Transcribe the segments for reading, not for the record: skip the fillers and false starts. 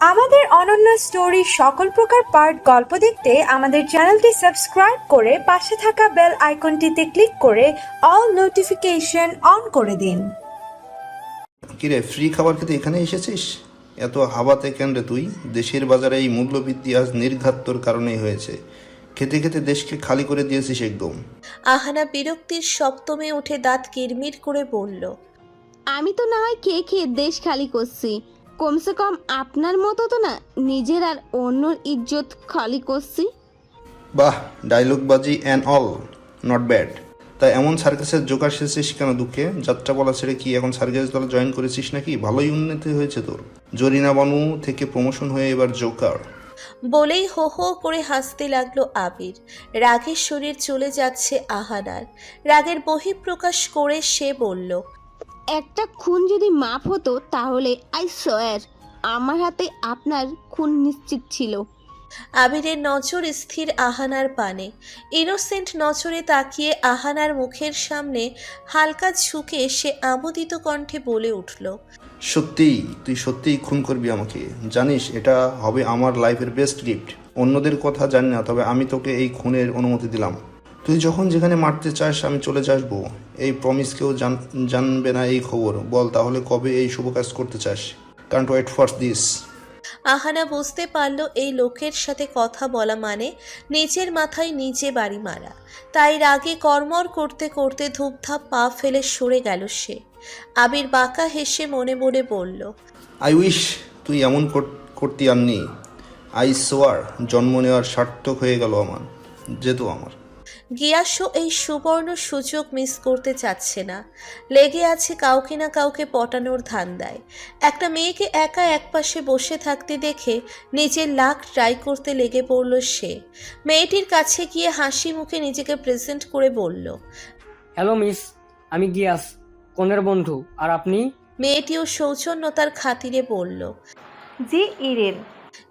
আমাদের অনন্য স্টোরি সকল প্রকার পার্ট গল্প দেখতে আমাদের চ্যানেলটি সাবস্ক্রাইব করে পাশে থাকা বেল আইকনটিতে ক্লিক করে অল নোটিফিকেশন অন করে দিন। কিরে, ফ্রি খাবার খেতে এখানে এসেছিস? এত হাওয়াতে কেন রে তুই? দেশের বাজারে এই মূল্যবৃদ্ধি আজ নির্ঘাত তোর কারণেই হয়েছে। খেতে খেতে দেশকে খালি করে দিয়েছিস একদম। আহানা বিরক্তির সপ্তমে উঠে দাঁত কিরমির করে বলল, আমি তো না হয় খেয়ে খেয়ে দেশ খালি করছি, কমসে কম আপনার মতো তো না নিজের আর অন্যর ইজ্জত খালি করছি। বাহ, ডায়লগবাজি অ্যান্ড অল নট ব্যাড। তা এমন সার্কাসের জোকার শেষেছিস কেন দুঃখে? যাত্রা বলা ছেড়ে কি এখন সার্কাস দলে জয়েন করেছিস নাকি? ভালোই উন্নতি হয়েছে তোর। জরিনা বানু থেকে প্রমোশন হয়ে এবার জোকার। বলেই হো হো করে হাসতে লাগলো আবির। রাগের শরীর চলে যাচ্ছে আহানার। রাগের বহিঃপ্রকাশ করে সে বলল, একটা খুন যদি মাপ হতো তাহলে আই সোয়ার আমার হাতে আপনার খুন নিশ্চিত ছিল। আবিরের নজর স্থির আহানার পানে। ইনোসেন্ট নজরে তাকিয়ে আহানার মুখের সামনে হালকা ঝুঁকে সে আমোদিত কণ্ঠে বলে উঠল, সত্যিই তুই সত্যিই খুন করবি আমাকে? জানিস এটা হবে আমার লাইফের বেস্ট গিফট। অন্যদের কথা জানি না, তবে আমি তোকে এই খুনের অনুমতি দিলাম। তুই যখন যেখানে মারতে চাস আমি চলে আসবো। এই প্রমিস কেউ জানবে না এই খবর। বল তাহলে কবে এই শুভ কাজ করতে চাস? Can't wait for this. Ahana বুঝতে পারল এই লোকের সাথে কথা বলা মানে নিজের মাথায় নিজে বাড়ি মারা। তাই রাগে কর্মর করতে করতে ধূপধাপ পা ফেলে সরে গেল সে। আবির বাঁকা হেসে মনে মনে বলল, আই উইশ তুই এমন করতি আননি। আই সোয়ার জন্ম নেওয়ার সার্থক হয়ে গেল আমার, যেহেতু আমার। গিয়াসও এই সুবর্ণ সুযোগ মিস করতে চাচ্ছে না। লেগে আছে কাউকে না কাউকে পটানোর ধান্দায়। একটা মেয়েকে একা একপাশে বসে থাকতে দেখে নিজের লাক ট্রাই করতে লেগে পড়ল সে। মেয়েটির কাছে গিয়ে হাসি মুখে নিজেকে প্রেজেন্ট করে বলল, হ্যালো মিস, আমি গিয়াস, কনের বন্ধু। আর আপনি? মেয়েটিও সৌজন্যতার খাতিরে বলল। জি ইরেন।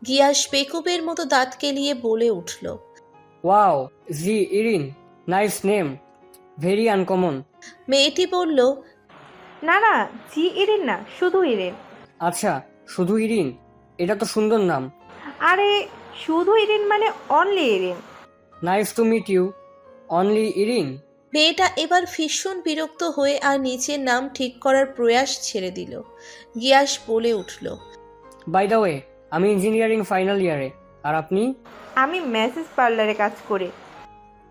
গিয়াস বেকুবের মতো দাঁত কেলিয়ে বলে উঠল, wow, gee Irin, nice name, very uncommon. মেয়েটি বলল, না না, জি ইরেন না, শুধু ইরেন। আচ্ছা, শুধু ইরিন? এটা তো সুন্দর নাম। আরে শুধু ইরেন মানে only Eren. Nice to meet you, only Eren. মেয়েটা এবার ভীষণ বিরক্ত হয়ে আর নিজের নাম ঠিক করার প্রয়াস ছেড়ে দিল। গিয়াস বলে উঠল, বাই দ্য ওয়ে, আমি ইঞ্জিনিয়ারিং ফাইনাল ইয়ারে। আর আপনি? আমি মেসেজ পার্লারে কাজ করি।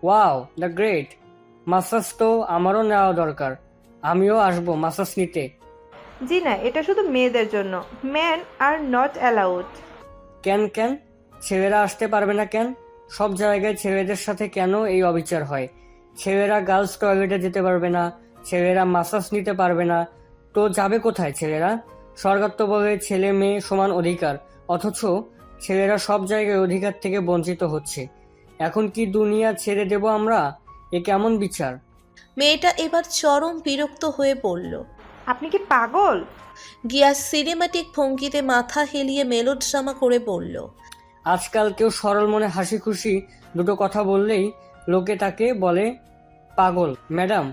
Wow, the great. মাসাজ তো আমারও নেওয়া দরকার, আমিও আসবো মাসাজ নিতে। জি না, এটা শুধু মেয়েদের জন্য, মেন আর নট অ্যালাউড। কেন কেন ছেলেরা আসতে পারবে না কেন? সব জায়গায় ছেলেদের সাথে কেন এই অবিচার হয়? ছেলেরা গার্লস টয়লেটে যেতে পারবে না, ছেলেরা মাসাজ নিতে পারবে না, তো যাবে কোথায় ছেলেরা? সরকার তো বলে ছেলে মেয়ে সমান অধিকার, অথচ ছেলেরা সব জায়গায় অধিকার থেকে বঞ্চিত হচ্ছে। এখন কি দুনিয়া ছেড়ে দেব আমরা? এ কেমন বিচার? মেয়েটা এবার চরম বিরক্ত হয়ে বলল। আপনি কি পাগল? গিয়াস সিনেমাটিক ভঙ্গিতে মাথা হেলিয়ে মেলোড্রামা করে বলল, আজকাল কেউ সরল মনে হাসি খুশি দুটো কথা বললেই লোকে তাকে বলে পাগল ম্যাডাম।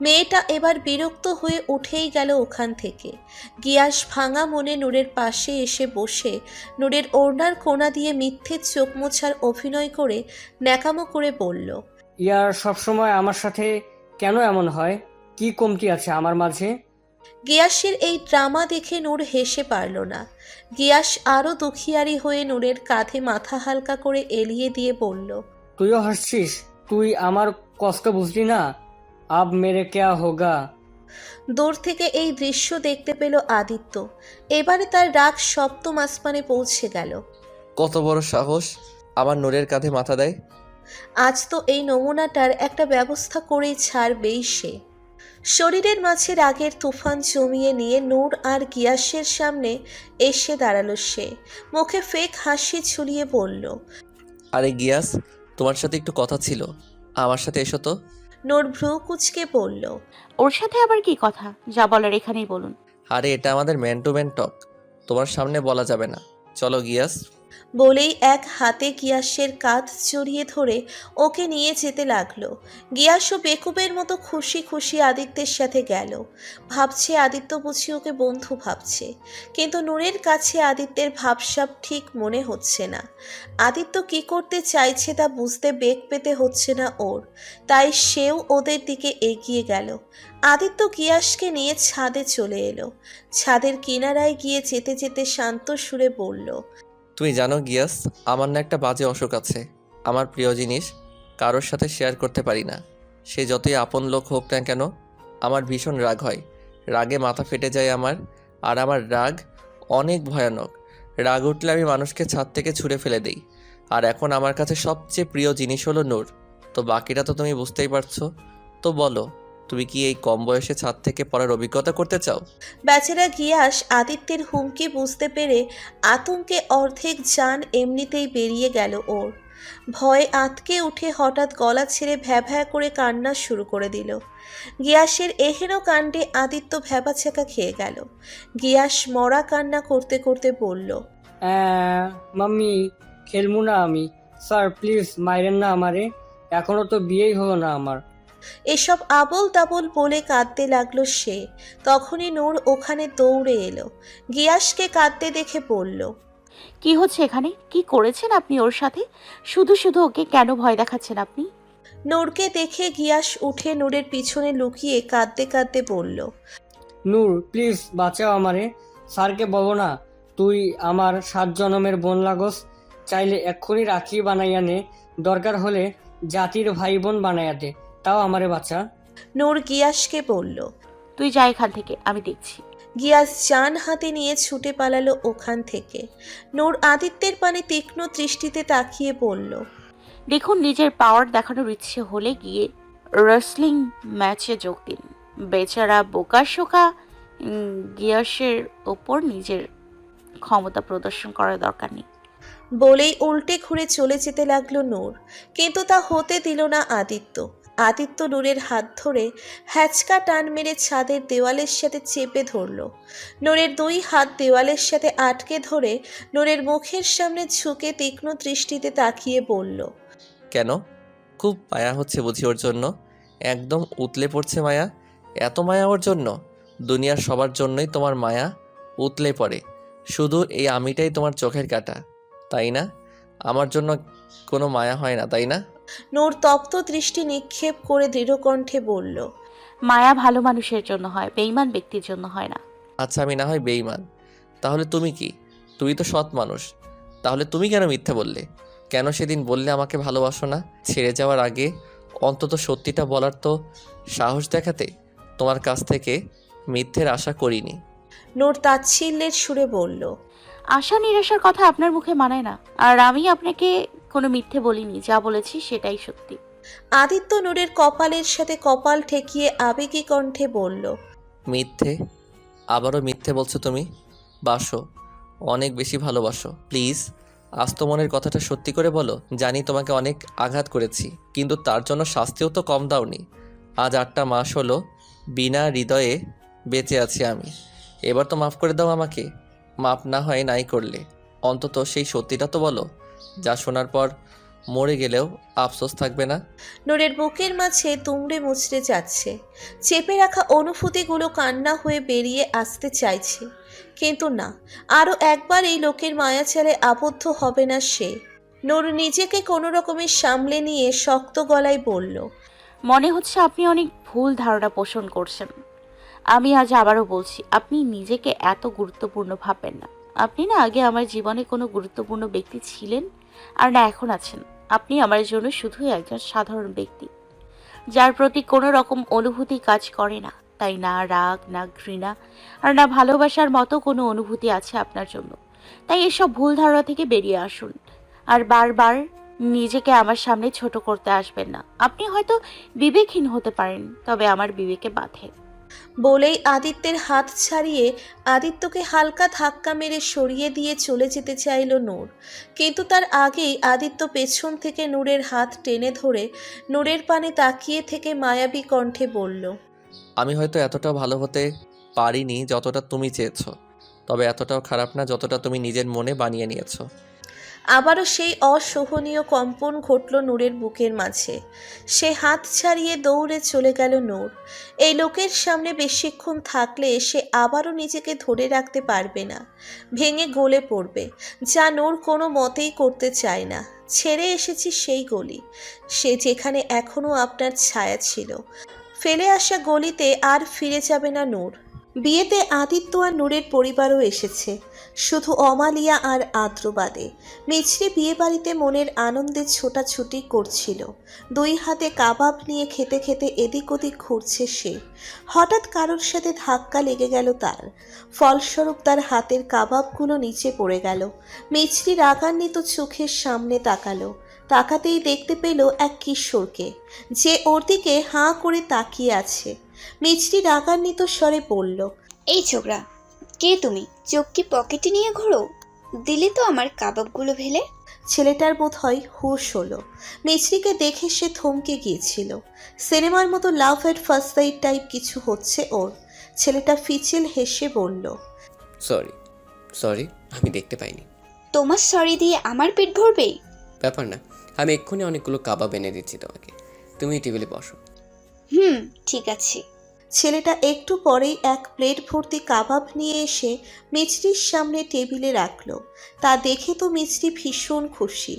মেয়েটা এবার বিরক্ত হয়ে উঠেই গেল ওখান থেকে। গিয়াস ভাঙা মনে নূরের পাশে এসে বসে নূরের ওড়নার কোণা দিয়ে মিথ্যে চোখ মোছার অভিনয় করে ন্যাকামো করে বলল, ইয়ার সবসময় আমার সাথে কেন এমন হয়? কি কমতি আছে আমার মাঝে? গিয়াসের এই ড্রামা দেখে নূর হেসে পারল না। গিয়াস আরও দুখিয়ারি হয়ে নূরের কাঁধে মাথা হালকা করে এলিয়ে দিয়ে বলল, তুইও হাসছিস? তুই আমার কষ্ট বুঝলি না? আব মেরে ক্যা হোগা। দূর থেকে এই দৃশ্য দেখতে পেল আদিত্য। এবারে তার রাগ সপ্তম আসমানে পৌঁছে গেল। কত বড় সাহস আমার নূরের কাঁধে মাথা দেয়। আজ তো এই নমুনাটার একটা ব্যবস্থা করেই ছাড়বেই সে। শরীরের মাঝে রাগের তুফান জমিয়ে নিয়ে নূর আর গিয়াসের সামনে এসে দাঁড়ালো সে। মুখে ফেক হাসি ঝুলিয়ে বলল, আরে গিয়াস, তোমার সাথে একটু কথা ছিল, আমার সাথে এসো তো। নূর ভ্রু কুচকে বলল, ওর সাথে আবার কি কথা? যা বলার এখানেই বলুন। আরে এটা আমাদের ম্যান টু ম্যান টক, তোমার সামনে বলা যাবে না। চলো গিয়াস। বলেই এক হাতে গিয়াসের কাঁধ জড়িয়ে ধরে ওকে নিয়ে যেতে লাগলো। গিয়াসও বেকুবের মতো খুশি খুশি আদিত্যের সাথে গেল। ভাবছে আদিত্য বুঝি ওকে বন্ধু ভাবছে, কিন্তু নূরের কাছে আদিত্যের ভাবসাব ঠিক মনে হচ্ছে না। আদিত্য কি করতে চাইছে তা বুঝতে বেগ পেতে হচ্ছে না ওর, তাই সেও ওদের দিকে এগিয়ে গেল। আদিত্য গিয়াসকে নিয়ে ছাদে চলে এলো। ছাদের কিনারায় গিয়ে যেতে যেতে শান্ত সুরে বলল, তুমি জানো গিয়াস, আমার না একটা বাজে অসুখ আছে। আমার প্রিয় জিনিস কারোর সাথে শেয়ার করতে পারি না। সে যতই আপন লোক হোক না কেন, আমার ভীষণ রাগ হয়। রাগে মাথা ফেটে যায় আমার। আর আমার রাগ অনেক ভয়ানক। রাগ উঠলে আমি মানুষকে ছাদ থেকে ছুঁড়ে ফেলে দিই। আর এখন আমার কাছে সবচেয়ে প্রিয় জিনিস হলো নূর। তো বাকিটা তো তুমি বুঝতেই পারছো। তো বলো, তুমি কি এই কম বয়সে ছাদ থেকে পড়ার অভিজ্ঞতা করতে চাও? বেচারা গিয়াস আদিত্যের হুমকি বুঝতে পেরে আতঙ্কে অর্ধেক জান এমনিতেই বেরিয়ে গেল ওর। ভয়ে আঁতকে উঠে হঠাৎ গলা ছেড়ে ভ্যা ভ্যা করে কান্না শুরু করে দিল। গিয়াসের এহেন কাণ্ডে আদিত্য ভ্যাবাচ্যাকা খেয়ে গেল। গিয়াস মরা কান্না করতে করতে বলল, মাম্মি, খেলবো না আমি। স্যার প্লিজ মাইরেন না আমারে, এখনো তো বিয়েই হলো না আমার। এসব আবোল তাবোল বলে কাঁদতে লাগলো সে। তখনই নূর ওখানে দৌড়ে এলো। গিয়াসকে কাঁদতে দেখে বলল, কি হচ্ছে এখানে? কি করেছেন আপনি ওর সাথে? শুধু শুধু ওকে কেন ভয় দেখাচ্ছেন আপনি? নূরকে দেখে গিয়াস উঠে নূরের পিছনে লুকিয়ে কাঁদতে কাঁদতে বলল, নূর প্লিজ বাঁচাও আমারে। স্যারকে বলো না তুই আমার 7 জনমের বোন লাগস। চাইলে এক্ষুনি রাখি বানাইয়া নে, দরকার হলে জাতির ভাই বোন বানাইয়া দে, তাও আমারে বাঁচা। নূর গিয়াসকে বলল। তুই যা এখান থেকে, আমি দেখছি। গিয়াস জান হাতে নিয়ে ছুটে পালালো ওখান থেকে। নূর আদিত্যের পানে তীক্ষ্ণ দৃষ্টিতে তাকিয়ে বলল, দেখুন, নিজের পাওয়ার দেখানোর ইচ্ছে হলে গিয়ে রেসলিং ম্যাচে যোগ দিন। বেচারা বোকাশোকা গিয়াসের ওপর নিজের ক্ষমতা প্রদর্শন করার দরকার নেই। বলেই উল্টে ঘুরে চলে যেতে লাগলো নূর। কিন্তু তা হতে দিল না আদিত্য। আদিত্য নূরের হাত ধরে হ্যাচকা টান মেরে ছাদের দেওয়ালের সাথে চেপে ধরল। নূরের 2 হাত দেওয়ালের সাথে আটকে ধরে নূরের মুখের সামনে ঝুঁকে তীক্ষ্ণ দৃষ্টিতে তাকিয়ে বলল, কেন? খুব মায়া হচ্ছে বুঝি ওর জন্য? একদম উতলে পড়ছে মায়া। এত মায়া ওর জন্য? দুনিয়ার সবার জন্যই তোমার মায়া উতলে পড়ে, শুধু এই আমিটাই তোমার চোখের কাঁটা, তাই না? আমার জন্য কোনো মায়া হয় না, তাই না? নূর তপ্ত দৃষ্টি নিক্ষেপ করে দৃঢ়কণ্ঠে বলল, মায়া ভালো মানুষের জন্য হয়, বেঈমান ব্যক্তির জন্য হয় না। আচ্ছা, আমি না হয় বেঈমান, তাহলে তুমি কি? তুমি তো সৎ মানুষ, তাহলে তুমি কেন মিথ্যে বললে? কেন সেদিন বললে আমাকে ভালোবাসো না? ছেড়ে যাওয়ার আগে অন্তত সত্যিটা বলার তো সাহস দেখাতে। তোমার কাছ থেকে মিথ্যের আশা করিনি। নূর তাচ্ছিল্যের সুরে বলল, আশা নিরাশার কথা আপনার মুখে মানায় না। আর আমি আপনাকে কোনো মিথ্যে বলিনি, যা বলেছি সেটাই সত্যি। আদিত্য নূরের কপালের সাথে কপাল ঠেকিয়ে আবেগী কণ্ঠে বলল, মিথ্যে? আবারও মিথ্যে বলছো তুমি? বাসো, অনেক বেশি ভালোবাসো। প্লিজ আস্ত মনের কথাটা সত্যি করে বলো। জানি তোমাকে অনেক আঘাত করেছি, কিন্তু তার জন্য শাস্তিও তো কম দাওনি। আজ 8টা মাস হলো বিনা হৃদয়ে বেঁচে আছি আমি। এবার তো মাফ করে দাও আমাকে। মাপ না হয় নাই করলে অন্তত সেই সত্যিটা তো বলো, যা শোনার পর মরে গেলেও আফসোস থাকবে না। নূরের বুকের মাঝে তুমড়ে মুচড়ে যাচ্ছে। চেপে রাখা অনুভূতিগুলো কান্না হয়ে বেরিয়ে আসতে চাইছে, কিন্তু না, আরও একবার এই লোকের মায়াচালে আবদ্ধ হবে না সে। নূর নিজেকে কোনো রকমের সামলে নিয়ে শক্ত গলায় বলল, মনে হচ্ছে আপনি অনেক ভুল ধারণা পোষণ করছেন। আমি আজ আবারও বলছি, আপনি নিজেকে এত গুরুত্বপূর্ণ ভাববেন না। আপনি না আগে আমার জীবনে কোনো গুরুত্বপূর্ণ ব্যক্তি ছিলেন, আর না এখন আছেন। আপনি আমার জন্য শুধুই একজন সাধারণ ব্যক্তি, যার প্রতি কোনো রকম অনুভূতি কাজ করে না। তাই না রাগ, না ঘৃণা, আর না ভালোবাসার মতো কোনো অনুভূতি আছে আপনার জন্য। তাই এসব ভুল ধারণা থেকে বেরিয়ে আসুন, আর বারবার নিজেকে আমার সামনে ছোট করতে আসবেন না। আপনি হয়তো বিবেকহীন হতে পারেন, তবে আমার বিবেকে বাধে। বলেই আদিত্যের হাত ছাড়িয়ে আদিত্যকে হালকা ধাক্কা মেরে সরিয়ে দিয়ে চলে যেতে চাইল নূর। কিন্তু তার আগেই আদিত্য পেছন থেকে নূরের হাত টেনে ধরে নূরের পানে তাকিয়ে থেকে মায়াবী কণ্ঠে বলল, আমি হয়তো এতটা ভালো হতে পারিনি যতটা তুমি চেয়েছো, তবে এতটাও খারাপ না যতটা তুমি নিজের মনে বানিয়ে নিয়েছো। আবারও সেই অসহনীয় কম্পন ঘটল নূরের বুকের মাঝে। সে হাত ছাড়িয়ে দৌড়ে চলে গেল নূর। এই লোকের সামনে বেশিক্ষণ থাকলে সে আবারও নিজেকে ধরে রাখতে পারবে না, ভেঙে গলে পড়বে, যা নূর কোনো মতেই করতে চায় না। ছেড়ে এসেছি সেই গলি, সে যেখানে এখনও আপনার ছায়া ছিল। ফেলে আসা গলিতে আর ফিরে যাবে না নূর। বিয়েতে আদিত্য আর নূরের পরিবারও এসেছে, শুধু অমালিয়া আর আদ্রবাদে। মিছরি বিয়ে বাড়িতে মনের আনন্দে ছোটাছুটি করছিল। দুই হাতে কাবাব নিয়ে খেতে খেতে এদিক ওদিক ঘুরছে সে। হঠাৎ কারোর সাথে ধাক্কা লেগে গেল তার, ফলস্বরূপ তার হাতের কাবাবগুলো নিচে পড়ে গেল। মিছরি রাগান্বিত চোখের সামনে তাকালো। তাকাতেই দেখতে পেল এক কিশোরকে, যে ওর দিকে হাঁ করে তাকিয়ে আছে। মিছরি রাগান্বিত স্বরে বলল, এই ছোকরা, কে তুমি? চোখ কি পকেটে নিয়ে ঘোরো? দিলে তো আমার কাবাবগুলো ভেলে। ছেলেটার বোধ হয় হুঁশ হলো। মিছরিকে দেখে সে থমকে গিয়েছিল। সিনেমার মতো লাভ এট ফার্স্ট সাইট টাইপ কিছু হচ্ছে ওর। ছেলেটা ফিচেল হেসে বলল, সরি, আমি দেখতে পাইনি। তোমার সরি দিয়ে আমার পেট ভরবে? ব্যাপার না, আমি এক্ষুনি অনেকগুলো কাবাব এনে দিচ্ছি তোমাকে, তুমি টেবিলে বসো। ঠিক আছে। ছেলেটা একটু পরেই এক প্লেট ভর্তি কাবাব নিয়ে এসে মিছরির সামনে টেবিলে রাখলো। তা দেখে তো মিছরি ভীষণ খুশি।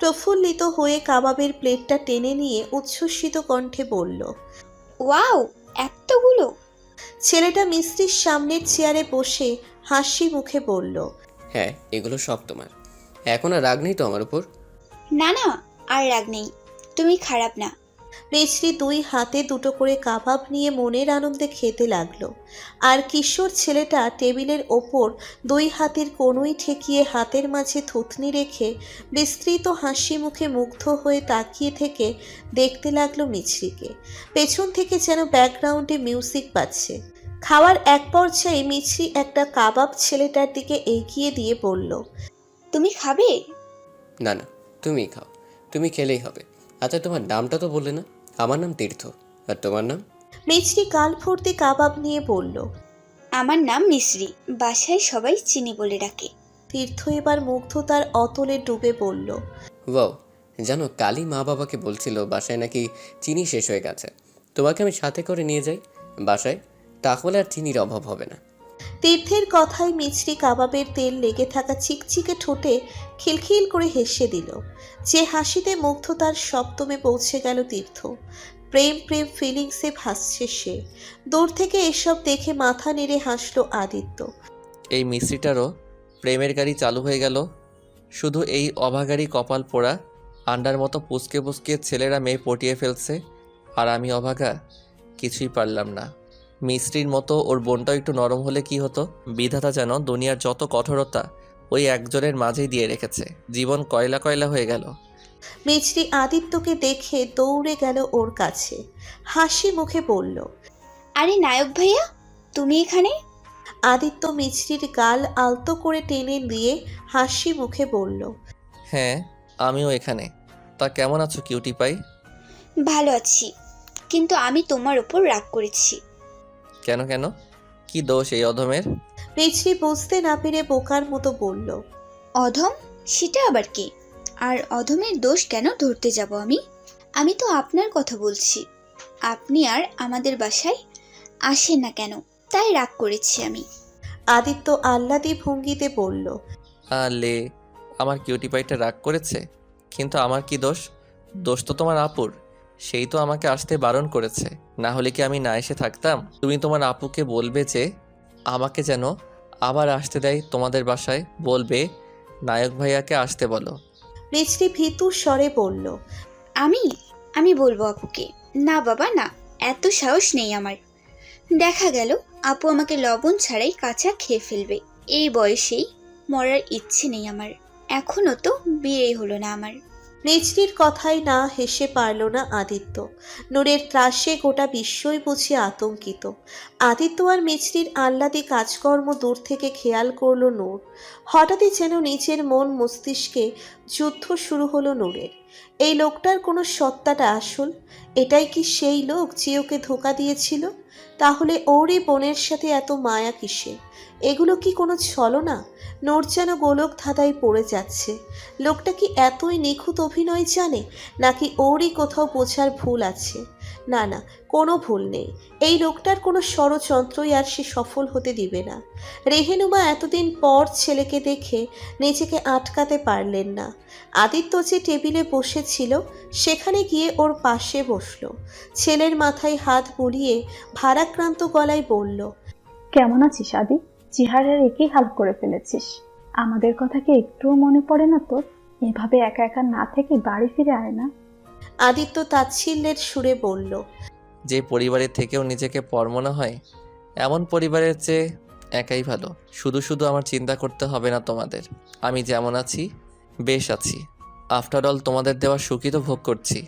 প্রফুল্লিত হয়ে কাবাবের প্লেটটা টেনে নিয়ে উচ্ছ্বসিত কণ্ঠে বলল, ওয়াও, এতগুলো! ছেলেটা মিছরির সামনের চেয়ারে বসে হাসি মুখে বলল, হ্যাঁ, এগুলো সব তোমার। এখন আর রাগ নেই তো আমার উপর? না না, আর রাগ নেই, তুমি খারাপ না। মিছরি দুই হাতে দুটো করে কাবাব নিয়ে মনের আনন্দে খেতে লাগলো। আর কিশোর ছেলেটা টেবিলের ওপর দুই হাতের কোনোই ঠেকিয়ে হাতের মাঝে থুতনি রেখে বিস্তৃত হাসি মুখে মুগ্ধ হয়ে তাকিয়ে থেকে দেখতে লাগলো মিছরিকে। পেছন থেকে যেন ব্যাকগ্রাউন্ডে মিউজিক বাজছে। খাওয়ার এক পর্যায়ে মিছরি একটা কাবাব ছেলেটার দিকে এগিয়ে দিয়ে বলল, তুমি খাবে? না না, তুমিই খাও, তুমি খেলেই হবে। আচ্ছা, তোমার নামটা তো বললে না? আমার নাম তীর্থ, আর তোমার নাম? মিছরি গাল ভর্তি কাবাব নিয়ে বলল, আমার নাম মিছরি, বাসায় সবাই চিনি বলে ডাকে। তীর্থ এবার মুগ্ধতার অতলে ডুবে বলল, ওয়াও, জানো কালই মা বাবাকে বলছিল বাসায় নাকি চিনি শেষ হয়ে গেছে। তোমাকে আমি সাথে করে নিয়ে যাই বাসায়, তাহলে আর চিনির অভাব হবে না। তীর্থের কথায় মিছরি কাবাবের তেল লেগে থাকা চিকচিকে ঠোঁটে খিলখিল করে হেসে দিল। যে হাসিতে মুগ্ধতার সপ্তমে পৌঁছে গেল তীর্থ। প্রেম প্রেম ফিলিংসে ভাসছে সে। দূর থেকে এসব দেখে মাথা নেড়ে হাসলো আদিত্য। এই মিস্ত্রিটারও প্রেমের গাড়ি চালু হয়ে গেল। শুধু এই অভাগাড়ি কপাল পোড়া আন্ডার মতো পুচকে পুচকে ছেলেরা মেয়ে পটিয়ে ফেলছে, আর আমি অভাগা, কিছুই পারলাম না। মিস্ত্রির মতো ওর বোনটাও একটু নরম হলে কি হতো। বিধাতা যেন দুনিয়ার যত কঠোরতা ওই একজনের মাঝেই দিয়ে রেখেছে। জীবন কয়লা কয়লা হয়ে গেল। মিছরি আদিত্যকে দেখে দৌড়ে গেল ওর কাছে, হাসি মুখে বলল, আরে নায়ক ভাইয়া, তুমি এখানে? আদিত্য মিছরির গাল আলতো করে টেনে দিয়ে হাসি মুখে বলল, হ্যাঁ, আমিও এখানে। তা কেমন আছো কিউটি পাই? ভালো আছি, কিন্তু আমি তোমার ওপর রাগ করেছি। কেন কেন, কি দোষ এই অধমের? মিছরি বুঝতে না পেরে বোকার মতো বলল, অধম? সেটা আবার কি? আর অধমের দোষ কেন ধরতে যাব আমি? আমি তো আপনার কথা বলছি। আপনি আর আমাদের বাসায় আসেন না কেন, তাই রাগ করেছি আমি। আদিত্য আহ্লাদী ভঙ্গিতে বলল, আলে, আমার কিউটি পাইটা রাগ করেছে? কিন্তু আমার কি দোষ? দোষ তো তোমার আপুর। সেই তো আমাকে আসতে বারণ করেছে, না হলে কি আমি না এসে থাকতাম? তুমি তোমার আপুকে বলবে যে আমাকে যেন আবার আসতে দেয় তোমাদের বাসায়। বলবে নায়ক ভাইয়াকে আসতে বলো। মিছরি ভীতু স্বরে বলল, আমি আমি বলবো আপুকে? না বাবা না, এত সাহস নেই আমার। দেখা গেল আপু আমাকে লবণ ছাড়াই কাঁচা খেয়ে ফেলবে। এই বয়সেই মরার ইচ্ছে নেই আমার। এখনো তো বিয়েই হলো না আমার। মিছরির কথায় না হেসে পারল না আদিত্য। নূরের ত্রাসে গোটা বিশ্বই বুঝি আতঙ্কিত। আদিত্য আর মিছরির আহ্লাদী কাজকর্ম দূর থেকে খেয়াল করল নূর। হঠাৎই যেন নিজের মন মস্তিষ্কে যুদ্ধ শুরু হলো নূরের। এই লোকটার কোনো সত্তাটা আসল? এটাই কি সেই লোক যে ওকে ধোঁকা দিয়েছিল? তাহলে ওরই বোনের সাথে এত মায়া কিসে? এগুলো কি কোনো ছলনা? নোর যেন গোলক ধাঁধায় পড়ে যাচ্ছে। লোকটা কি এতই নিখুঁত অভিনয় জানে, নাকি ওরই কোথাও বোঝার ভুল আছে? না না, কোনো ভুল নেই। এই লোকটার কোনো ষড়যন্ত্রই আর সে সফল হতে দিবে না। রেহেনুমা এতদিন পর ছেলেকে দেখে নিজেকে আটকাতে পারলেন না। আদিত্য যে টেবিলে বসেছিল সেখানে গিয়ে ওর পাশে বসলো। ছেলের মাথায় হাত বুলিয়ে ভারাক্রান্ত গলায় বলল, কেমন আছিস আদি? চেহারার একই হাল করে ফেলেছিস। আমাদের কথা কি একটুও মনে পড়ে না তোর? এভাবে একা একা না থেকে বাড়ি ফিরে আয় না। আদিত্য তাচ্ছিল্যের সুরে বলল, যে পরিবারের থেকেও নিজেকে পর মনে হয়, এমন পরিবারের চেয়ে একাই ভালো। শুধু শুধু আমার চিন্তা করতে হবে না তোমাদের। আমি যেমন আছি বেশ আছি। আফটার অল তোমাদের দেওয়া সুখই তো ভোগ করছি।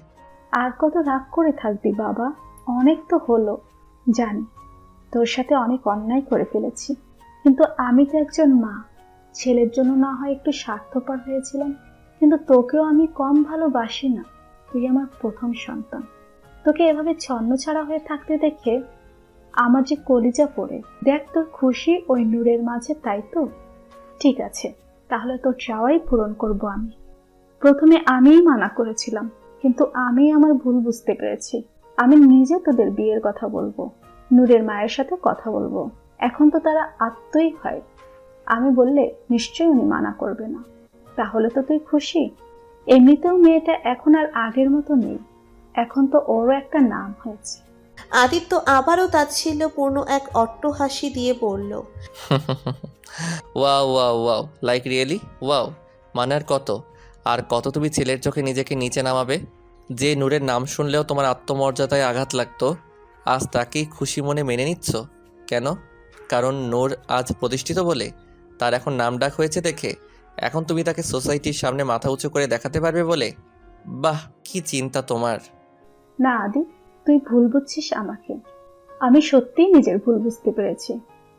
আর কত রাগ করে থাকবি বাবা? অনেক তো হলো, জানি তোর সাথে অনেক অন্যায় করে ফেলেছি, কিন্তু আমি তো একজন মা। ছেলের জন্য না হয় একটু স্বার্থপর হয়েছিলাম, কিন্তু তোকেও আমি কম ভালোবাসি না। তুই আমার প্রথম সন্তান। তোকে এভাবে ছন্নছাড়া হয়ে থাকতে দেখে আমার যে কলিজা পড়ে। দেখ, তোর খুশি ওই নূরের মাঝে, তাই তো? ঠিক আছে, তাহলে তোর চাওয়াই পূরণ করব আমি। প্রথমে আমিই মানা করেছিলাম, কিন্তু আমি আমার ভুল বুঝতে পেরেছি। আমি নিজে তোদের বিয়ের কথা বলবো, নূরের মায়ের সাথে কথা বলবো। এখন তো তারা আত্মই হয়। আমি বললে নিশ্চয়ই উনি মানা করবে না। তাহলে তো তুই খুশি? এমনিতেও মেয়েটা এখন আর আগের মতো নেই, এখন তো ওরও একটা নাম হয়েছে। আদিত্য আবারও তাচ্ছিল্যপূর্ণ এক অট্টহাসি দিয়ে বলল, wow wow wow, like really wow. মানে আর কত তুমি ছেলের চোখে নিজেকে নিচে নামাবে? যে নূরের নাম শুনলেও তোমার আত্মমর্যাদায় আঘাত লাগতো, আজ তাকেই খুশি মনে মেনে নিচ্ছ কেন? কারণ নূর আজ প্রতিষ্ঠিত বলে? তার এখন নাম ডাক হয়েছে দেখে এখন তুমি তাকে সোসাইটির সামনে মাথা উঁচু করে দেখাতে পারবে বলে? বাহ, কি চিন্তা তোমার! না আদি, তুই ভুল বুঝছিস আমাকে। আমি সত্যিই নিজের ভুল বুঝতে পেরেছি,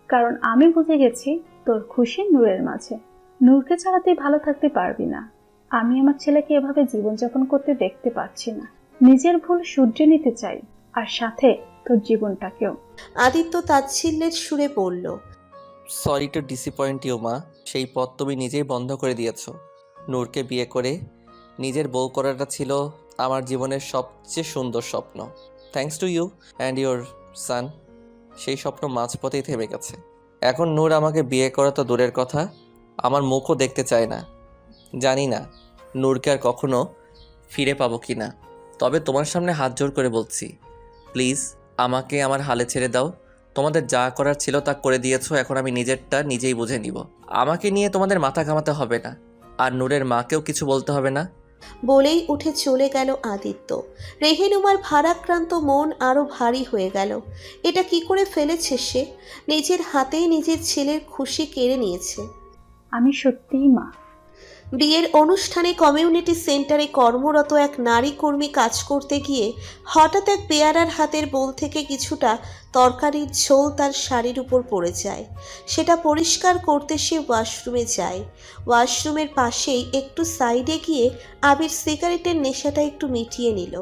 কারণ আমি বুঝে গেছি তোর খুশি নূরের মাঝে। নূরকে ছাড়া তুই ভালো থাকতে পারবি না। আমি আমার ছেলেকে এভাবে জীবনযাপন করতে দেখতে পাচ্ছি না। নিজের ভুল শুধরে নিতে চাই, আর সাথে তোর জীবনটাকেও। আদিত্য তাচ্ছিল্যের সুরে বলল, সরি টু ডিসঅ্যাপয়েন্ট ইউ মা। সেই পথ তুমি নিজেই বন্ধ করে দিয়েছ। নূরকে বিয়ে করে নিজের বউ করাটা ছিল আমার জীবনের সবচেয়ে সুন্দর স্বপ্ন। Thanks to you and your son, সেই স্বপ্ন মাঝপথেই থেমে গেছে। এখন নূর আমাকে বিয়ে করা তো দূরের কথা, আমার মুখও দেখতে চায় না। জানি না নূরকে আর কখনো ফিরে পাবো কি না। তবে তোমার সামনে হাত জোর করে বলছি, প্লিজ আমাকে আমার হালে ছেড়ে দাও। তোমাদের যা করার ছিল তা করে দিয়েছো, এখন আমি নিজেরটা নিজেই বুঝে নিব। আমাকে নিয়ে তোমাদের মাথা ঘামাতে হবে না, আর নূরের মাকেও কিছু বলতে হবে না। বলেই উঠে চলে গেল আদিত্য। রেহেনুমার ভারাক্রান্ত মন আরো ভারী হয়ে গেল। এটা কি করে ফেলেছে সে? নিজের হাতেই নিজের ছেলের খুশি কেড়ে নিয়েছে। আমি সত্যিই মা। বিয়ের অনুষ্ঠানে কমিউনিটি সেন্টারে কর্মরত এক নারী কর্মী কাজ করতে গিয়ে হঠাৎ এক পেয়ারার হাতের বোল থেকে কিছুটা তরকারির ঝোল তার শাড়ির উপর পড়ে যায়। সেটা পরিষ্কার করতে সে ওয়াশরুমে যায়। ওয়াশরুমের পাশেই একটু সাইডে গিয়ে আবির সিগারেটের নেশাটা একটু মিটিয়ে নিল।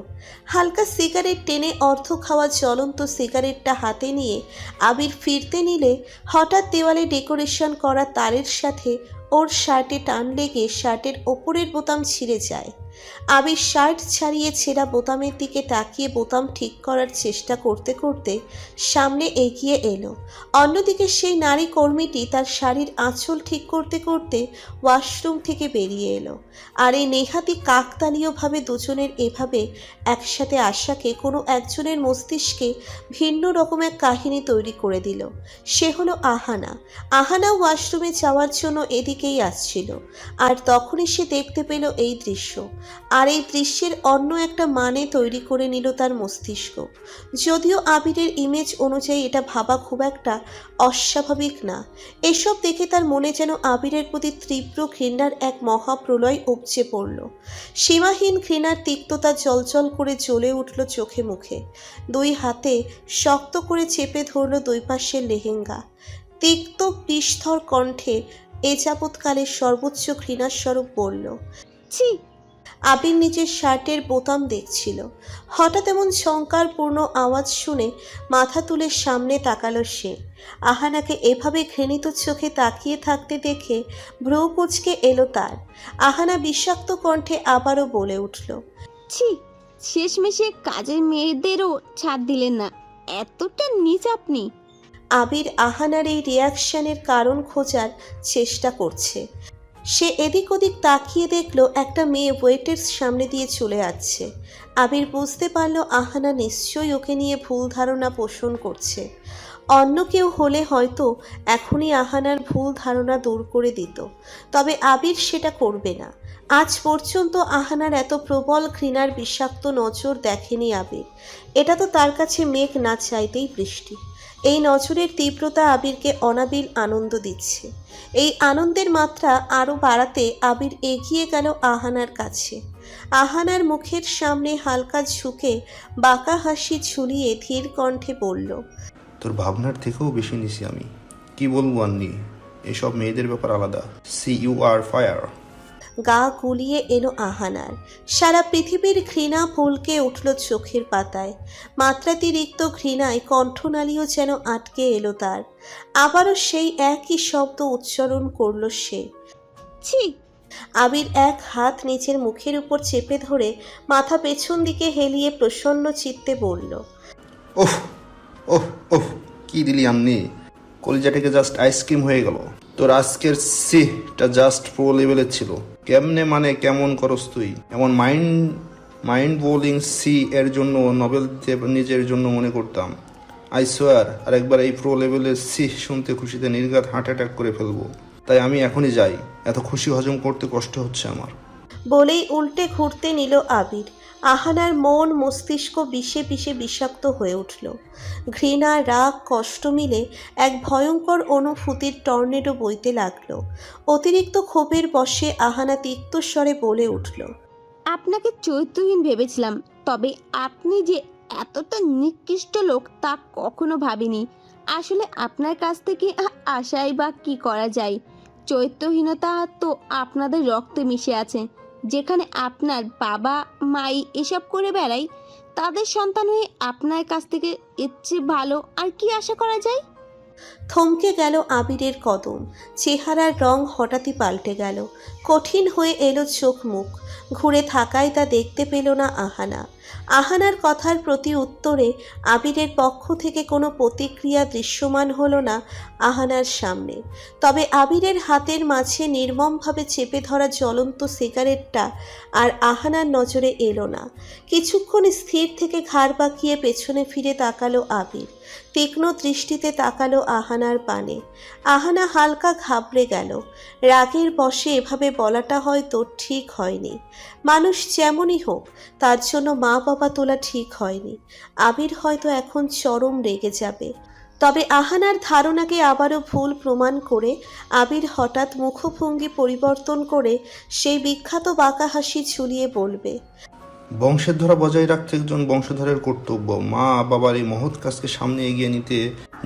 হালকা সিগারেট টেনে অর্ধ খাওয়া জ্বলন্ত সিগারেটটা হাতে নিয়ে আবির ফিরতে নিলে হঠাৎ দেওয়ালে ডেকোরেশন করা তারের সাথে ওর শার্টে টান লেগে শার্টের ওপরের বোতাম ছিঁড়ে যায়। আবির শার্ট ছাড়িয়ে ছেঁড়া বোতামের দিকে তাকিয়ে বোতাম ঠিক করার চেষ্টা করতে করতে সামনে এগিয়ে এলো। অন্যদিকে সেই নারী কর্মীটি তার শাড়ির আঁচল ঠিক করতে করতে ওয়াশরুম থেকে বেরিয়ে এলো। আর এই নেহাতি কাকতালীয়ভাবে দুজনের এভাবে একসাথে আসাকে কোনো একজনের মস্তিষ্কে ভিন্ন রকম এক কাহিনী তৈরি করে দিল। সে হলো আহানা। আহানা ওয়াশরুমে যাওয়ার জন্য এদিকেই আসছিল, আর তখনই সে দেখতে পেল এই দৃশ্য। আর এই দৃশ্যের অন্য একটা মানে তৈরি করে নিল তার মস্তিষ্ক। যদিও আবিরের ইমেজ অনুযায়ী এটা ভাবা খুব একটা অস্বাভাবিক না। এসব দেখে তার মনে যেন আবিরের প্রতি তীব্র ঘৃণার এক মহাপ্রলয় উপচে পড়ল। সীমাহীন ঘৃণার তিক্ততা জলজল করে জ্বলে উঠল চোখে মুখে। দুই হাতে শক্ত করে চেপে ধরল দুই পাশের লেহেঙ্গা। তিক্ত বিস্ফোর কণ্ঠে এ যাবৎকালের সর্বোচ্চ ঘৃণাস্বরূপ বলল, ছি, আবির নিজের শার্টের বোতাম দেখছিল। হঠাৎ এমন শঙ্কারপূর্ণ আওয়াজ শুনে মাথা তুলে সামনে তাকালো সে। আহানাকে এভাবে ঘৃণিত চোখে তাকিয়ে থাকতে দেখে ভ্রু কুঁচকে এলো তার। আহানা বিষাক্ত কণ্ঠে আবারও বলে উঠল, ছি, শেষমেশে কাজের মেয়েদেরও ছাড় দিলেন না, এতটা নীচ আপনি। আবির আহানার এই রিয়াকশনের কারণ খোঁজার চেষ্টা করছে। সে এদিক ওদিক তাকিয়ে দেখলো একটা মেয়ে ওয়েটের সামনে দিয়ে চলে যাচ্ছে। আবির বুঝতে পারলো আহানা নিশ্চয়ই ওকে নিয়ে ভুল ধারণা পোষণ করছে। অন্য কেউ হলে হয়তো এখনই আহানার ভুল ধারণা দূর করে দিত, তবে আবির সেটা করবে না। আজ পর্যন্ত আহানার এত প্রবল ঘৃণার বিষাক্ত নজর দেখেনি আবির। এটা তো তার কাছে মেঘ না চাইতেই বৃষ্টি। এই নজরের তীব্রতা আবিরকে অনাবিল আনন্দ দিচ্ছে। এই আনন্দের মাত্রা আরও বাড়াতে আবির এগিয়ে গেল আহানার কাছে। আহানার মুখের সামনে হালকা ঝুঁকে বাঁকা হাসি ঝুলিয়ে ধীর কণ্ঠে বলল, তোর ভাবনার থেকেও বেশি নিছি আমি। কি বলবো আন্নি, এসব মেয়েদের ব্যাপার আলাদা। See you are fire. গা গুলিয়ে এলো আহানার। সারা পৃথিবীর ঘৃণা ফুলকে উঠল চোখের পাতায়। মাত্রাতিরিক্ত ঘৃণায় কণ্ঠনালীও যেন আটকে এলো তার। আবারও সেই একই শব্দ উচ্চারণ করল সে। ছি। আবির এক হাত নিচের মুখের উপর চেপে ধরে মাথা পেছন দিকে হেলিয়ে প্রসন্ন চিত্তে বলল, ওহ ওহ ওহ, কি দিলি আন্নি, কলিজাটাকে জাস্ট আইসক্রিম হয়ে গেল। তোর আজকের সিটা জাস্ট প্রো লেভেলের ছিল। কেমনে মানে কেমন করস তুই? এমন মাইন্ড বোলিং সি এর জন্য নোবেল দিতে নিজের জন্য মনে করতাম। আই সোয়ার আর একবার এই প্রো লেভেলের সি শুনতে খুশিতে নির্ঘাত হার্ট অ্যাটাক করে ফেলবো। তাই আমি এখনই যাই, এত খুশি হজম করতে কষ্ট হচ্ছে আমার। বলেই উল্টে ঘুরতে নিল আবির। আহানার মন মস্তিষ্ক বিষে বিষে বিষাক্ত হয়ে উঠল। ঘৃণা, রাগ, কষ্ট মিলে এক ভয়ঙ্কর অনুভূতির টর্নেডো বইতে লাগলো। অতিরিক্ত ক্ষোভের বশে আহানা তিক্ত স্বরে বলে উঠল, আপনাকে চরিত্রহীন ভেবেছিলাম, তবে আপনি যে এতটা নিকৃষ্ট লোক তা কখনো ভাবিনি। আসলে আপনার কাছ থেকে আশাই বা কি করা যায়? চরিত্রহীনতা তো আপনাদের রক্তে মিশে আছে। যেখানে আপনার বাবা মাই এসব করে বেড়ায়, তাদের সন্তান হয়ে আপনার কাছ থেকে এর চেয়ে ভালো আর কি আশা করা যায়? থমকে গেল আবিরের কদম। চেহারার রং হঠাৎই পাল্টে গেল। কঠিন হয়ে এলো চোখ মুখ। ঘুরে থাকায় তা দেখতে পেল না আহানা। আহানার কথার প্রতি উত্তরে আবিরের পক্ষ থেকে কোনো প্রতিক্রিয়া দৃশ্যমান হলো না আহানার সামনে। তবে আবিরের হাতের মাঝে নির্মমভাবে চেপে ধরা জ্বলন্ত সিগারেটটা আর আহানার নজরে এলো না। কিছুক্ষণ স্থির থেকে ঘাড় বাঁকিয়ে পেছনে ফিরে তাকালো আবির। তীক্ষ্ণ দৃষ্টিতে তাকালো আহানার পানে। আহানা হালকা ঘাবড়ে গেল। রাগের বশে এভাবে বলাটা হয়তো ঠিক হয়নি। মানুষ যেমনই হোক, তার জন্য মা বাবা তোলা ঠিক হয়নি। আবির হয়তো এখন চরম রেগে যাবে। তবে আহানার ধারণাকে আবারও ভুল প্রমাণ করে আবির হঠাৎ মুখভঙ্গি পরিবর্তন করে সেই বিখ্যাত বাঁকা হাসি ঝুলিয়ে বলবে, বংশের ধরা বজায় রাখতে একজন বংশধরের কর্তব্য। মা বাবার এই মহৎ কাজকে সামনে এগিয়ে নিতে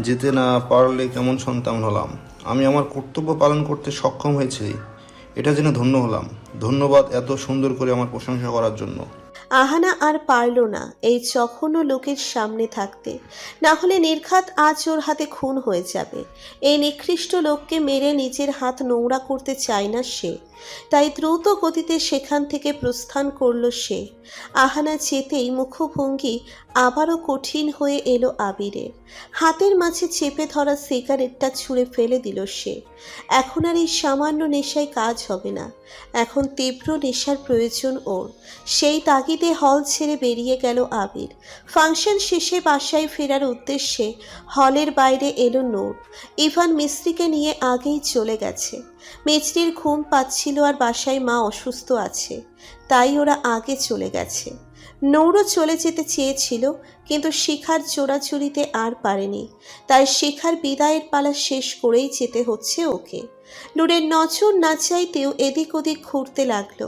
যেতে না পারলে কেমন সন্তান হলাম। আমি আমার কর্তব্য পালন করতে সক্ষম হয়েছি, এটা জেনে ধন্য হলাম। ধন্যবাদ এত সুন্দর করে আমার প্রশংসা করার জন্য। আহানা আর পারল না এই জঘন্য লোকের সামনে থাকতে, না হলে নির্ঘাত আজ ওর হাতে খুন হয়ে যাবে। এই নিকৃষ্ট লোককে মেরে নিজের হাত নোংরা করতে চায় না সে। তাই দ্রুত গতিতে সেখান থেকে প্রস্থান করল সে। আহানা যেতেই মুখভঙ্গি আবারও কঠিন হয়ে এলো আবিরের। হাতের মাঝে চেপে ধরা সিগারেটটা ছুঁড়ে ফেলে দিল সে। এখন আর এই সামান্য নেশায় কাজ হবে না, এখন তীব্র নেশার প্রয়োজন ওর। সেই তাগিদে হল ছেড়ে বেরিয়ে গেল আবির। ফাংশন শেষে বাসায় ফেরার উদ্দেশ্যে হলের বাইরে এলো নূর। ইভান মিস্ত্রিকে নিয়ে আগেই চলে গেছে। মিস্ত্রির ঘুম পাচ্ছিল আর বাসায় মা অসুস্থ আছে, তাই ওরা আগে চলে গেছে। নূরও চলে যেতে চেয়েছিল, কিন্তু শিখার চোরাচুরিতে আর পারেনি। তাই শিখার বিদায়ের পালা শেষ করেই যেতে হচ্ছে ওকে। নূরের নজর না চাইতেও এদিক ওদিক ঘুরতে লাগলো।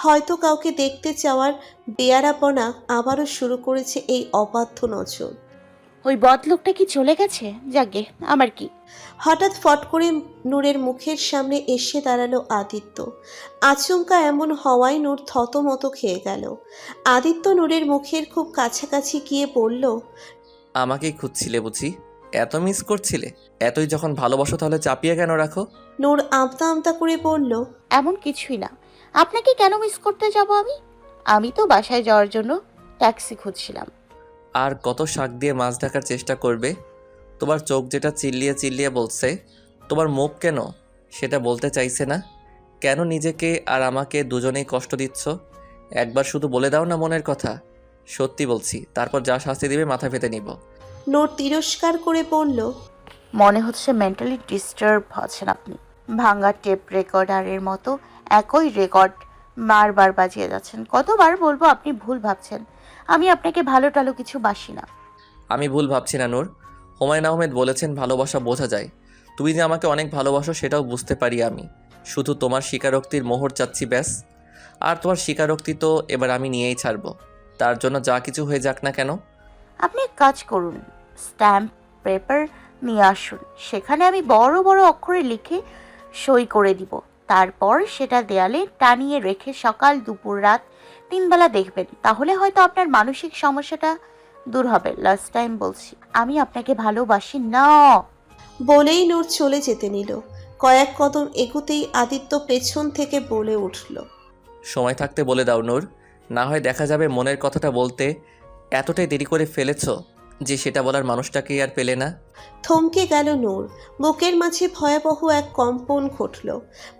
হয়তো কাউকে দেখতে চাওয়ার বেয়ারাপনা আবারও শুরু করেছে এই অবাধ্য নজর। ওই বদলোকটা কি চলে গেছে? যাগে, আমার কি। হঠাৎ ফট করে নূরের মুখের সামনে এসে দাঁড়ালো আদিত্য। আচমকা এমন হওয়ায় নূর থতমত খেয়ে গেল। আদিত্য নূরের মুখের খুব কাছাকাছি গিয়ে বলল, আমাকেই খুঁজছিলে বুঝি? এত মিস করছিলে? এতই যখন ভালোবাসো তাহলে চাপিয়ে কেন রাখো? নূর আমতা আমতা করে বলল, এমন কিছুই না। আপনাকে কেন মিস করতে যাব আমি? আমি তো বাসায় যাওয়ার জন্য ট্যাক্সি খুঁজছিলাম। আর কত শাক দিয়ে মাছ ঢাকার চেষ্টা করবে? তোমার চোখ যেটা চিল্লিয়ে চিল্লিয়ে বলছে, তোমার মুখ কেন সেটা বলতে চাইছে না? কেন নিজেকে আর আমাকে দুজনেই কষ্ট দিচ্ছ? একবার শুধু বলে দাও না মনের কথা। সত্যি বলছি, তারপর যা শাস্তি দিবে মাথা পেতে নিব। নূর তিরস্কার করে বলল, মনে হচ্ছে মেন্টালি ডিস্টার্ব আছেন আপনি। ভাঙা টেপ রেকর্ডারের মতো একই রেকর্ড বারবার বাজিয়ে যাচ্ছেন। কতবার বলবো আপনি ভুল ভাবছেন। আমি আপনাকে ভালো টালো কিছু বাসি না। আমি ভুল ভাবছি না নূর। হুমায়ুন আহমেদ বলেছেন ভালোবাসা বোঝা যায়। তুমি যে আমাকে অনেক ভালোবাসো সেটাও বুঝতে পারি আমি। শুধু তোমার স্বীকারোক্তির মোহর চাচ্ছি ব্যাস। আর তোমার স্বীকারোক্তি তো এবার আমি নিয়েই ছাড়বো। তার জন্য যা কিছু হয়ে যাক না কেন। আপনি এক কাজ করুন, স্ট্যাম্প পেপার নিয়ে আসুন। সেখানে আমি বড় বড় অক্ষরে লিখে সই করে দিব। তারপর সেটা দেয়ালে টানিয়ে রেখে সকাল দুপুর রাত 3 বেলা দেখবেন। তাহলে হয়তো আপনার মানসিক সমস্যাটা দূর হবে। লাস্ট টাইম বলছি, আমি আপনাকে ভালোবাসি না। বলেই নূর চলে যেতে নিল। কয়েক কদম এগুতেই আদিত্য পেছন থেকে বলে উঠল, সময় থাকতে বলে দাও নূর, না হয় দেখা যাবে মনের কথাটা বলতে এতটাই দেরি করে ফেলেছো যে সেটা বলার মানুষটাকেই আর পেলে না। থমকে গেল নূর। বুকের মাঝে ভয়াবহ এক কম্পন ঘটল।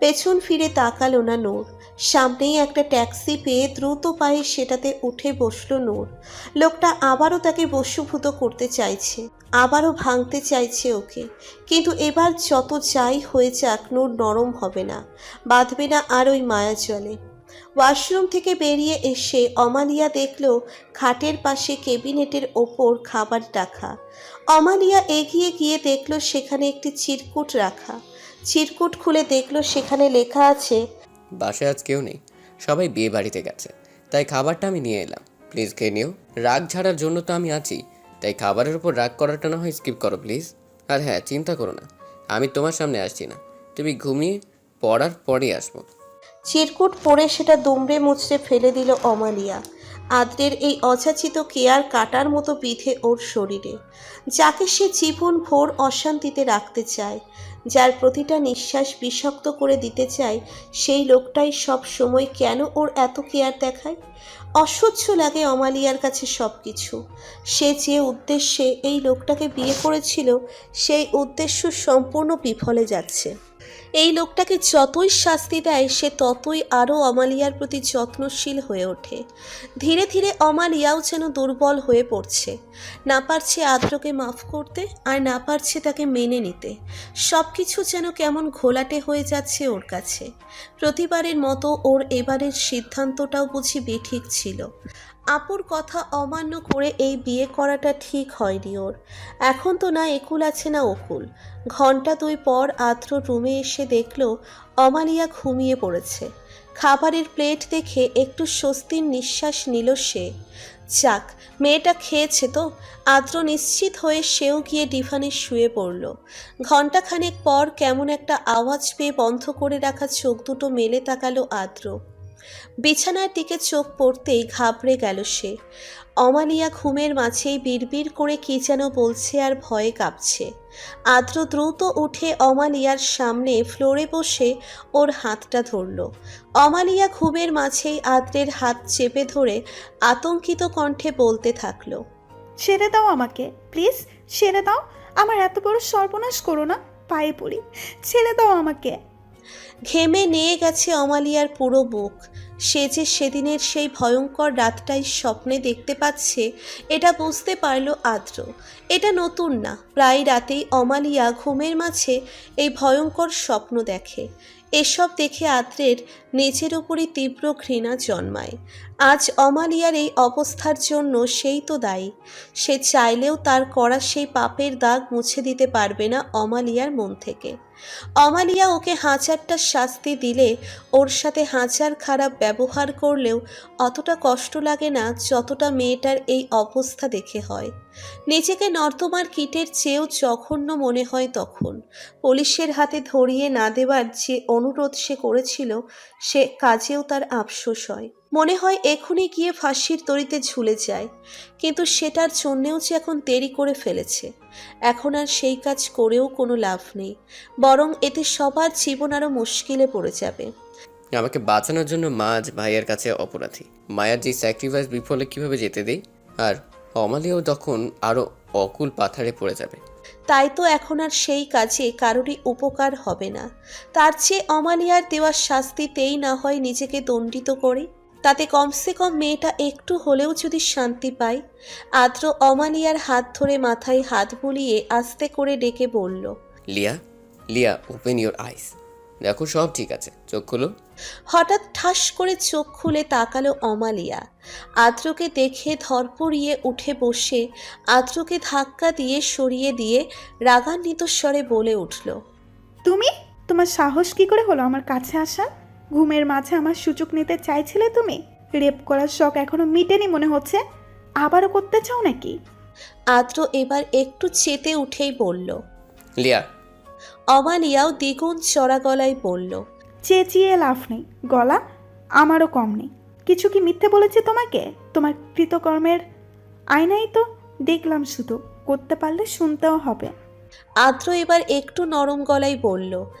পেছন ফিরে তাকালো না নূর। সামনেই একটা ট্যাক্সি পেয়ে দ্রুত পায়ে সেটাতে উঠে বসলো নূর। লোকটা আবারও তাকে বশীভূত করতে চাইছে, আবারও ভাঙতে চাইছে ওকে। কিন্তু এবার যত যাই হয়ে যাক নূর নরম হবে না, বাঁধবে না আর ওই মায়া জলে। ওয়াশরুম থেকে বেরিয়ে এসে অমালিয়া দেখল খাটের পাশে ক্যাবিনেটের ওপর খাবার রাখা। অমালিয়া এগিয়ে গিয়ে দেখল সেখানে একটি চিরকুট রাখা। চিরকুট খুলে দেখল সেখানে লেখা আছে, বাসায় আজ কেউ নেই, সবাই বিয়ে বাড়িতে গেছে, তাই খাবারটা আমি নিয়ে এলাম, প্লিজ খেয়ে নিও। রাগ ঝাড়ার জন্য তো আমি আছি, তাই খাবারের উপর রাগ করাটা না হয় স্কিপ করো প্লিজ। আর হ্যাঁ, চিন্তা করো না, আমি তোমার সামনে আসছি না, তুমি ঘুমিয়ে পড়ার পরই আসবো। চিরকুট পড়ে সেটা দুমড়ে মুচড়ে ফেলে দিল অমালিয়া। আদ্রের এই অযাচিত কেয়ার কাটার মতো বিধে ওর শরীরে, যাকে সে জীবন ভোর অশান্তিতে রাখতে চায়, যার প্রতিটা নিঃশ্বাস বিষাক্ত করে দিতে চায়, সেই লোকটাই সব সময় কেন ওর এত কেয়ার দেখায়? অসহ্য লাগে অমালিয়ার কাছে সব কিছু। সে যে উদ্দেশ্যে এই লোকটাকে বিয়ে করেছিল সেই উদ্দেশ্য সম্পূর্ণ বিফলে যাচ্ছে। এই লোকটাকে যতই শাস্তি দেয় সে ততই আরও অমালিয়ার প্রতি যত্নশীল হয়ে ওঠে। ধীরে ধীরে অমালিয়াও যেন দুর্বল হয়ে পড়ছে, না পারছে আদ্রকে মাফ করতে, আর না পারছে তাকে মেনে নিতে। সব কিছু যেন কেমন ঘোলাটে হয়ে যাচ্ছে ওর কাছে। প্রতিবারের মতো ওর এবারের সিদ্ধান্তটাও বুঝি বেঠিক ছিল। আপুর কথা অমান্য করে এই বিয়ে করাটা ঠিক হয়নি ওর। এখন তো না একুল আছে না ওকুল। ঘন্টা 2 পর আদ্র রুমে এসে দেখল অমালিয়া ঘুমিয়ে পড়েছে। খাবারের প্লেট দেখে একটু স্বস্তির নিঃশ্বাস নিল সে। যাক, মেয়েটা খেয়েছে তো। আদ্র নিশ্চিত হয়ে সেও গিয়ে ডিভানে শুয়ে পড়ল। ঘণ্টাখানেক পর কেমন একটা আওয়াজ পেয়ে বন্ধ করে রাখা চোখ দুটো মেলে তাকালো আদ্র। বিছানার দিকে চোখ পড়তেই ঘাবড়ে গেল সে। অমালিয়া ঘুমের মাঝেই বিড়বিড় করে কি যেন বলছে আর ভয়ে কাঁপছে। আদ্র দ্রুত উঠে অমালিয়ার সামনে ফ্লোরে বসে ওর হাতটা ধরল। অমালিয়া ঘুমের মাঝেই আদ্রের হাত চেপে ধরে আতঙ্কিত কণ্ঠে বলতে থাকলো, ছেড়ে দাও আমাকে, প্লিজ ছেড়ে দাও। আমার এত বড় সর্বনাশ করো না, পায়ে পড়ি, ছেড়ে দাও আমাকে। ঘেমে নিয়ে গেছে অমালিয়ার পুরো বুক। সে যে সেদিনের সেই ভয়ঙ্কর রাতটাই স্বপ্নে দেখতে পাচ্ছে এটা বুঝতে পারল আদ্র। এটা নতুন না, প্রায় রাতেই অমালিয়া ঘুমের মাঝে এই ভয়ঙ্কর স্বপ্ন দেখে। এসব দেখে আদ্রের নিজের উপরই তীব্র ঘৃণা জন্মায়। আজ অমালিয়ার এই অবস্থার জন্য সেই তো দায়ী। সে চাইলেও তার করা সেই পাপের দাগ মুছে দিতে পারবে না অমালিয়ার মন থেকে। অমালিয়া ওকে হাজারটা শাস্তি দিলে, ওর সাথে হাজার খারাপ ব্যবহার করলেও অতটা কষ্ট লাগে না যতটা মেয়েটার এই অবস্থা দেখে হয়। নিজেকে নর্দমার কীটের চেয়েও জঘন্য মনে হয় তখন। পুলিশের হাতে ধরিয়ে না দেওয়ার যে অনুরোধ সে করেছিল সে কাজেও তার আফসোস হয়। মনে হয় এখনই গিয়ে ফাঁসির দড়িতে ঝুলে যায়, কিন্তু সেটার জন্যেও যে এখন দেরি করে ফেলেছে। এখন আর সেই কাজ করেও কোনো লাভ নেই, বরং এতে সবার জীবন আরও মুশকিলে পড়ে যাবে। আমাকে বাঁচানোর জন্য মা আজ ভাইয়ের কাছে অপরাধী। মায়ের যে স্যাক্রিফাইস বিফলে কিভাবে যেতে দেই, আর অমালিয়াও তখন আরও অকুল পাথারে পড়ে যাবে। তাই তো এখন আর সেই কাজে কারোরই উপকার হবে না। তার চেয়ে অমালিয়ার দেওয়া শাস্তিতেই না হয় নিজেকে দণ্ডিত করি, তাতে কমসে কম মেয়েটা একটু হলেও যদি শান্তি পায়। আদ্র অমালিয়ার হাত ধরে মাথায় হাত বুলিয়ে আস্তে করে ডেকে বলল, লিয়া, লিয়া, ওপেন ইউর আইস। দেখো সব ঠিক আছে, চোখ খুলো। হঠাৎ ঠাস করে চোখ খুলে তাকালো অমালিয়া। আদ্রকে দেখে ধরপড়িয়ে উঠে বসে আদ্রকে ধাক্কা দিয়ে সরিয়ে দিয়ে রাগান্বিত স্বরে বলে উঠল, তুমি, তোমার সাহস কি করে হলো আমার কাছে আসা? ঘুমের মাঝে আমার সুযোগ নিতে চাইছিলে তুমি? রেপ করার শখ এখনো মিটেনি মনে হচ্ছে, আবারও করতে চাও নাকি? আদ্র এবার একটু চেতে উঠেই বলল। লিয়া। অমালিয়াও দ্বিগুণ চড়া গলায় বলল, চেঁচিয়ে লাভ নেই, গলা আমারও কম নেই। কিছু কি মিথ্যে বলেছে তোমাকে? তোমার কৃতকর্মের আয়নাই তো দেখলাম, শুধু করতে পারলে শুনতেও হবে। আদ্র এবার একটু নরম গলায় বলল,